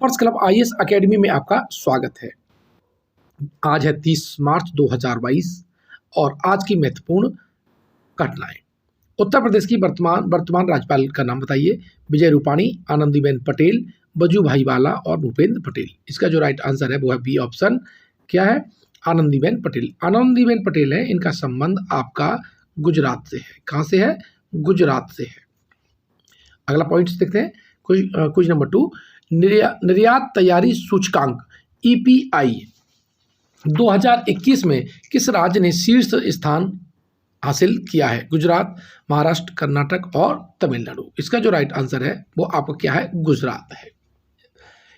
Purse club IAS academy में आपका स्वागत है। आज है 30 मार्च 2022 और आज की महत्वपूर्ण घटनाएं। उत्तर प्रदेश की वर्तमान राज्यपाल का नाम बताइए। विजय रूपाणी, आनंदीबेन पटेल, बजू भाई वाला और भूपेंद्र पटेल। इसका जो राइट आंसर है वो है बी ऑप्शन। क्या है? आनंदीबेन पटेल। आनंदीबेन पटेल है, इनका संबंध आपका गुजरात से है। कहाँ से है? गुजरात से है। अगला पॉइंट देखते हैं। क्वेश्चन नंबर 2, निर्यात तैयारी सूचकांक ईपीआई 2021 में किस राज्य ने शीर्ष स्थान हासिल किया है? गुजरात, महाराष्ट्र, कर्नाटक और तमिलनाडु। इसका जो राइट आंसर है वो आपका क्या है? गुजरात है।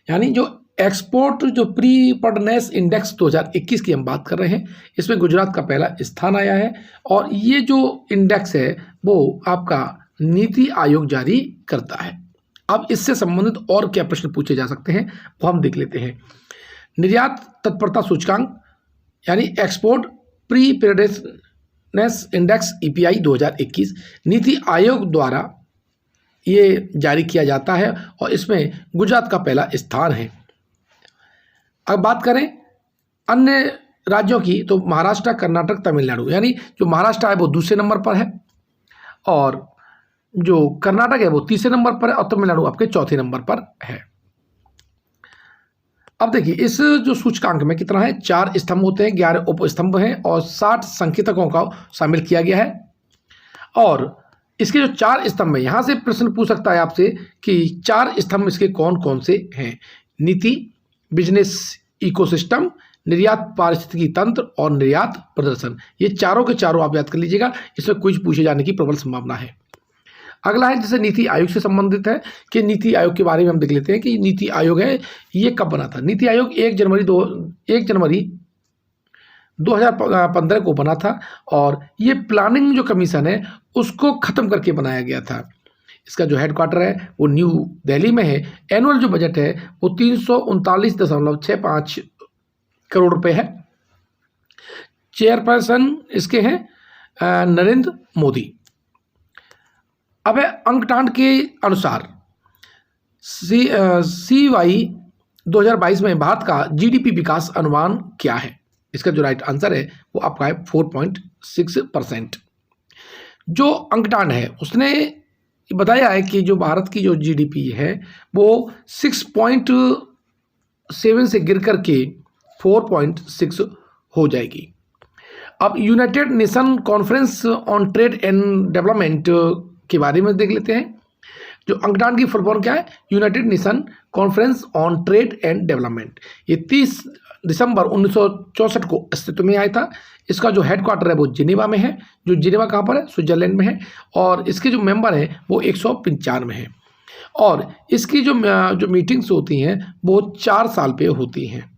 यानी जो एक्सपोर्ट जो प्रीपेयर्डनेस इंडेक्स 2021 की हम बात कर रहे हैं, इसमें गुजरात का पहला स्थान आया है। और ये जो इंडेक्स है वो आपका नीति आयोग जारी करता है। अब इससे संबंधित और क्या प्रश्न पूछे जा सकते हैं वो हम देख लेते हैं। निर्यात तत्परता सूचकांक यानी export प्रीपेयर्डनेस index EPI 2021 NITI Aayog द्वारा ये जारी किया जाता है और इसमें गुजरात का पहला स्थान है। अब बात करें अन्य राज्यों की तो महाराष्ट्र, कर्नाटक, तमिलनाडु। यानी जो महाराष्ट्र है वो दूसरे नंबर पर है और जो कर्नाटक है वो तीसरे नंबर पर है और तमिलनाडु आपके चौथे नंबर पर है। अब देखिए इस जो सूचकांक में कितना है? 4 स्तंभ होते हैं, 11 उप स्तंभ हैं और 60 संकेतकों का शामिल किया गया है। और इसके जो 4 स्तंभ है, यहां से प्रश्न पूछ सकता है आपसे कि 4 स्तंभ इसके कौन कौन से हैं? नीति, बिजनेस इकोसिस्टम, निर्यात पारिस्थितिकी तंत्र और निर्यात प्रदर्शन। ये चारों के चारों आप याद कर लीजिएगा, इसमें कुछ पूछे जाने की प्रबल संभावना है। अगला है जैसे नीति आयोग से संबंधित है कि नीति आयोग के बारे में हम देख लेते हैं कि नीति आयोग है ये कब बना था। नीति आयोग 1 जनवरी 2015 को बना था और ये प्लानिंग जो कमीशन है उसको खत्म करके बनाया गया था। इसका जो हेडक्वार्टर है वो न्यू दिल्ली में है। एनुअल जो बजट है वो 339.65 करोड़ रुपए है। चेयरपर्सन इसके हैं नरेंद्र मोदी। अब अंकटांड के अनुसार CY 2022 में भारत का जीडीपी विकास अनुमान क्या है? इसका जो राइट आंसर है वो आपका है 4.6%। जो अंकटांड है उसने बताया है कि जो भारत की जो जीडीपी है वो 6.7 से गिर करके 4.6 हो जाएगी। अब United nation conference on trade and development के बारे में देख लेते हैं। जो अंकटांड की फुल फॉर्म क्या है? United nation conference on trade and development. ये 30 दिसंबर 1964 को अस्तित्व में आया था। इसका जो हेडक्वार्टर है वो जिनेवा में है। जो जिनेवा कहाँ पर है? स्विट्जरलैंड में है। और इसके जो मेंबर हैं वो 195 हैं। और इसकी जो मीटिंग्स होती हैं वो 4 साल पे होती हैं।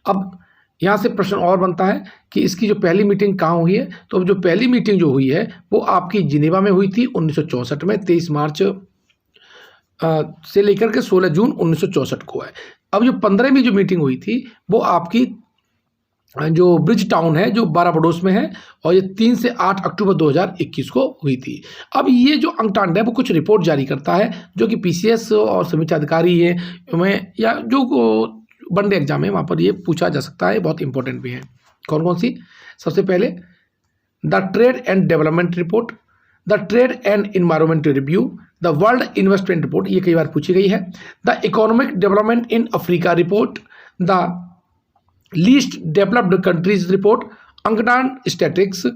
अब यहाँ से प्रश्न और बनता है कि इसकी जो पहली मीटिंग कहाँ हुई है? तो जो पहली मीटिंग जो हुई है वो आपकी जिनेवा में हुई थी 1964 में, 23 मार्च से लेकर के 16 जून 1964 को है। अब जो 15वीं जो मीटिंग हुई थी वो आपकी जो ब्रिज टाउन है जो बाराबडोस में है और ये 3 से 8 अक्टूबर 2021 को हुई थी। अब ये जो अंकटांड है वो कुछ रिपोर्ट जारी करता है जो कि पीसीएस और समीक्षा अधिकारी है में या जो वनडे एग्जाम है वहाँ पर ये पूछा जा सकता है। बहुत इंपॉर्टेंट भी है। कौन कौन सी? सबसे पहले the trade and development report, the trade and environment review, the world investment report, ये कई बार पूछी गई है। The economic development in Africa report, the least developed countries report, अंकटांड स्टैटिस्टिक्स।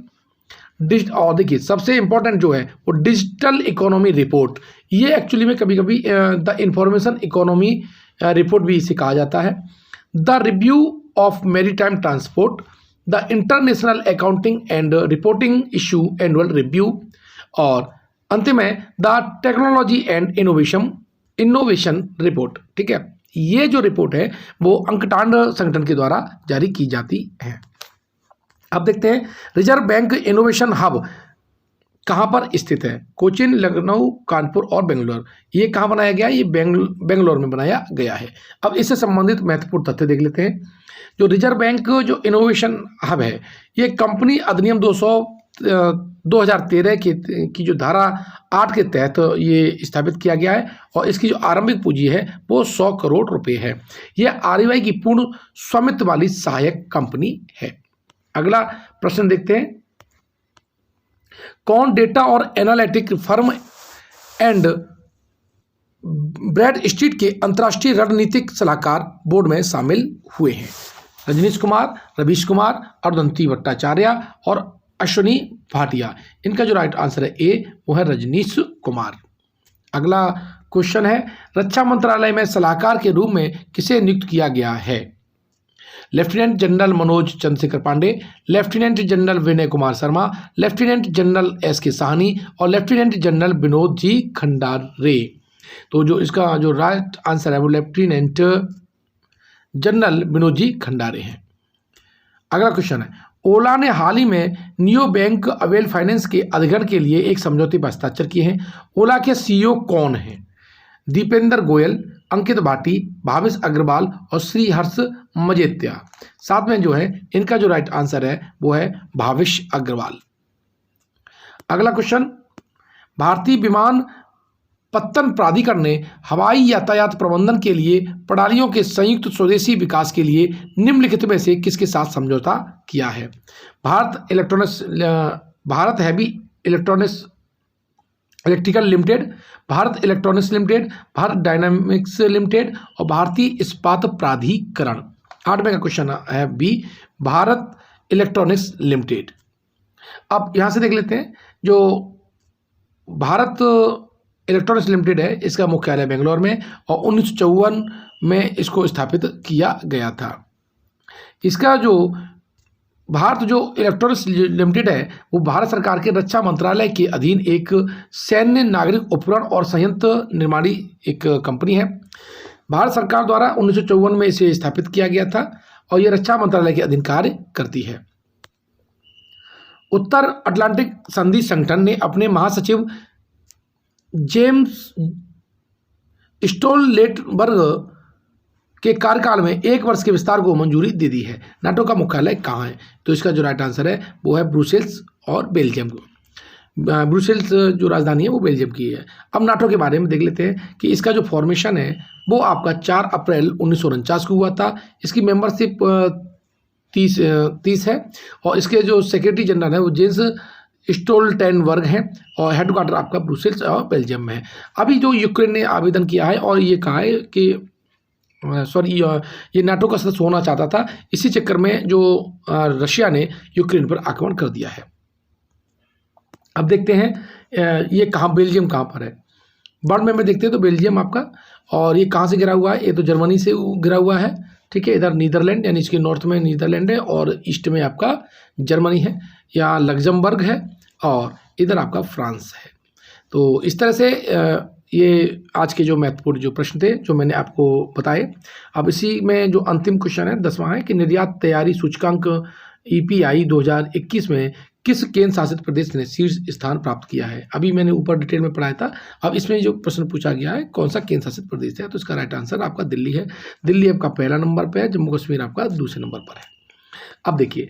और देखिए सबसे इंपॉर्टेंट जो है वो डिजिटल इकोनॉमी रिपोर्ट। ये एक्चुअली में कभी कभी द इंफॉर्मेशन इकोनॉमी रिपोर्ट भी इसे कहा जाता है। The review of maritime transport, the international accounting and reporting issue annual review और अंतिम है the technology and innovation report. ठीक है, ये जो रिपोर्ट है वो अंकटांड संगठन के द्वारा जारी की जाती है। अब देखते हैं रिजर्व बैंक इनोवेशन हब कहाँ पर स्थित है? कोचिन, लखनऊ, कानपुर और बेंगलोर। ये कहाँ बनाया गया है? ये बेंगलोर में बनाया गया है। अब इससे संबंधित महत्वपूर्ण तथ्य देख लेते हैं। जो रिजर्व बैंक जो इनोवेशन हब है ये कंपनी अधिनियम 2013 की जो धारा 8 के तहत ये स्थापित किया गया है और इसकी जो आरंभिक पूंजी है वो 100 करोड़ रुपए है। यह आरबीआई की पूर्ण स्वामित्व वाली सहायक कंपनी है। अगला प्रश्न देखते हैं, कौन डेटा और analytic firm and Bradstreet के अंतर्राष्ट्रीय रणनीतिक सलाहकार बोर्ड में शामिल हुए हैं? रजनीश कुमार, रवीश कुमार, अरुंधति भट्टाचार्य और अश्विनी भाटिया। इनका जो राइट आंसर है ए, वो है रजनीश कुमार। अगला क्वेश्चन है, रक्षा मंत्रालय में सलाहकार के रूप में किसे नियुक्त किया गया है? Lieutenant general Manoj Chandrashekhar Pande, lieutenant general Vinay Kumar Sharma, lieutenant general SK. Sahni और lieutenant general Vinod G Khandare. तो जो इसका जो राइट आंसर है वो lieutenant general Vinod G Khandare हैं। अगला क्वेश्चन है, ओला ने हाल ही में नियो बैंक अवेल फाइनेंस के अधिग्रहण के लिए एक समझौते पर हस्ताक्षर किए हैं। ओला के सीईओ कौन हैं? दीपेंद्र गोयल, अंकित भाटी, भावेश अग्रवाल और श्री हर्ष मजेत्या। साथ में जो है इनका जो राइट आंसर है वो है भावेश अग्रवाल। अगला क्वेश्चन, भारतीय विमान पत्तन प्राधिकरण ने हवाई यातायात प्रबंधन के लिए प्रणालियों के संयुक्त स्वदेशी विकास के लिए निम्नलिखित में से किसके साथ समझौता किया है? Bharat heavy electronics electrical limited, Bharat electronics limited, Bharat dynamics limited और भारतीय इस्पात प्राधिकरण। 8वें का क्वेश्चन है बी, भारत इलेक्ट्रॉनिक्स लिमिटेड। अब यहाँ से देख लेते हैं, जो भारत इलेक्ट्रॉनिक्स लिमिटेड है इसका मुख्यालय बेंगलोर में और 1954 में इसको स्थापित किया गया था। इसका जो भारत जो इलेक्ट्रॉनिक्स लिमिटेड है वो भारत सरकार के रक्षा मंत्रालय के अधीन एक सैन्य नागरिक उपकरण और संयंत्र निर्माणी एक कंपनी है। भारत सरकार द्वारा 1954 में इसे स्थापित किया गया था और यह रक्षा मंत्रालय के अधीन कार्य करती है। उत्तर अटलांटिक संधि संगठन ने अपने महासचिव जेम्स स्टोलटेनबर्ग के कार्यकाल में 1 वर्ष के विस्तार को मंजूरी दे दी है। नाटो का मुख्यालय कहाँ है? तो इसका जो राइट आंसर है वो है ब्रुसेल्स और बेल्जियम। ब्रुसेल्स जो राजधानी है वो बेल्जियम की है। अब नाटो के बारे में देख लेते हैं कि इसका जो फॉर्मेशन है वो आपका 4 अप्रैल 1949 को हुआ था। इसकी मेंबरशिप 30 है और इसके जो सेक्रेटरी जनरल है वो जेम्स स्टोलटेनबर्ग हैं और हेडक्वार्टर आपका ब्रुसेल्स और बेल्जियम में है। अभी जो यूक्रेन ने आवेदन किया है और ये कहा है कि ये नाटो का सदस्य होना चाहता था, इसी चक्कर में जो रशिया ने यूक्रेन पर आक्रमण कर दिया है। अब देखते हैं ये कहाँ, बेल्जियम कहाँ पर है? बर्ड में देखते हैं तो बेल्जियम आपका, और ये कहाँ से गिरा हुआ है? ये तो जर्मनी से गिरा हुआ है, ठीक है। इधर नीदरलैंड यानी इसके नॉर्थ में नीदरलैंड है और ईस्ट में आपका जर्मनी है, यहाँ लग्जमबर्ग है और इधर आपका फ्रांस है। तो इस तरह से ये आज के जो महत्वपूर्ण जो प्रश्न थे जो मैंने आपको बताए। अब इसी में जो अंतिम क्वेश्चन है 10वां है कि निर्यात तैयारी सूचकांक EPI 2021 में किस केंद्र शासित प्रदेश ने शीर्ष स्थान प्राप्त किया है? अभी मैंने ऊपर डिटेल में पढ़ाया था। अब इसमें जो प्रश्न पूछा गया है कौन सा केंद्र शासित प्रदेश है, तो इसका राइट आंसर आपका दिल्ली है। दिल्ली आपका पहला नंबर पर है, जम्मू कश्मीर आपका दूसरे नंबर पर है। अब देखिए,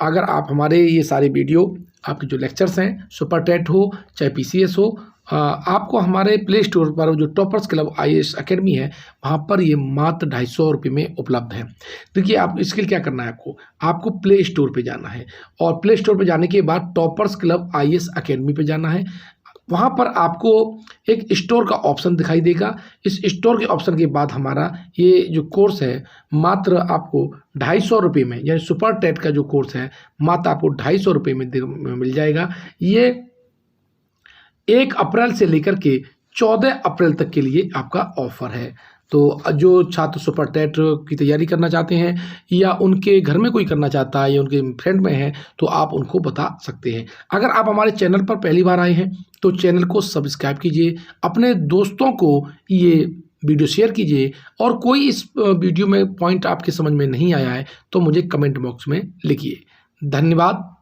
अगर आप हमारे ये सारे वीडियो, आपके जो लेक्चर्स हैं, सुपर टेट हो चाहे PCS हो, आपको हमारे प्ले स्टोर पर जो टॉपर्स क्लब IAS अकेडमी है वहाँ पर ये मात्र 250 रुपये में उपलब्ध है। देखिए, आप इसके लिए क्या करना है, आपको प्ले स्टोर पे जाना है और प्ले स्टोर पे जाने के बाद टॉपर्स क्लब IAS अकेडमी पे जाना है। वहाँ पर आपको एक स्टोर का ऑप्शन दिखाई देगा। इस स्टोर के ऑप्शन के बाद हमारा ये जो कोर्स है मात्र आपको 250 रुपये में, यानी सुपर टेट का जो कोर्स है मात्र आपको 250 रुपये में मिल जाएगा। ये 1 अप्रैल से लेकर के 14 अप्रैल तक के लिए आपका ऑफर है। तो जो छात्र सुपर टेट की तैयारी करना चाहते हैं या उनके घर में कोई करना चाहता है या उनके फ्रेंड में है तो आप उनको बता सकते हैं। अगर आप हमारे चैनल पर पहली बार आए हैं तो चैनल को सब्सक्राइब कीजिए, अपने दोस्तों को ये वीडियो शेयर कीजिए और कोई इस वीडियो में पॉइंट आपके समझ में नहीं आया है तो मुझे कमेंट बॉक्स में लिखिए। धन्यवाद।